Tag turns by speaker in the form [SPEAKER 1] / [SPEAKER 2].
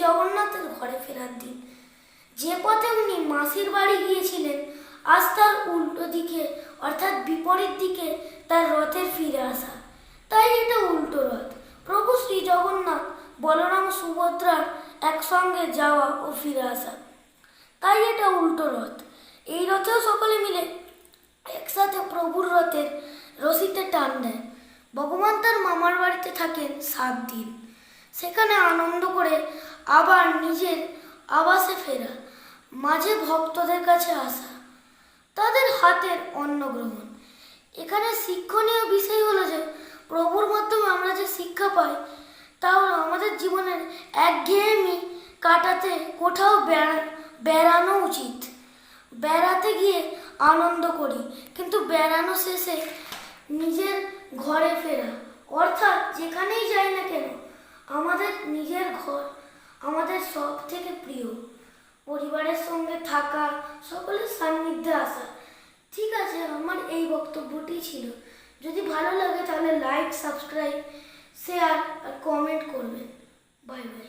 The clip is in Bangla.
[SPEAKER 1] জগন্নাথের ঘরে ফেরার দিন। যে পথে উনি মাসির বাড়ি গিয়েছিলেন, আজ তার উল্টো দিকে অর্থাৎ বিপরীত দিকে তার রথের ফিরে আসা, তাই এটা উল্টো রথ। প্রভু শ্রী জগন্নাথ বলরাম সুভদ্রার একসঙ্গে যাওয়া ও ফিরে আসা, তাই এটা উল্টো রথ। এই রথেও সকলে মিলে একসাথে প্রভুর রথের রশিতে টান দেয়। ভগবান তার মামার বাড়িতে থাকেন 7 দিন, সেখানে আনন্দ করে আবার নিজের আবাসে ফেরা, মাঝে ভক্তদের কাছে আসা, তাদের হাতের অন্ন গ্রহণ। এখানে শিক্ষণীয় বিষয় হলো যে প্রভুর মাধ্যমে আমরা যে শিক্ষা পাই তা হলো আমাদের জীবনের একঘেয়েমি কাটাতে কোথাও বেড়ানো উচিত। বেড়াতে গিয়ে আনন্দ করি, কিন্তু বেড়ানো শেষে নিজের ঘরে ফেরা, অর্থাৎ যেখানেই যাই না কেন আমাদের নিজের ঘর আমাদের সব থেকে প্রিয়। পরিবারের সঙ্গে থাকা, সকলের সান্নিধ্যে আসা। ঠিক আছে, আমার এই বক্তব্যটি ছিল। যদি ভালো লাগে তাহলে লাইক, সাবস্ক্রাইব, শেয়ার আর কমেন্ট করবেন। Bye bye.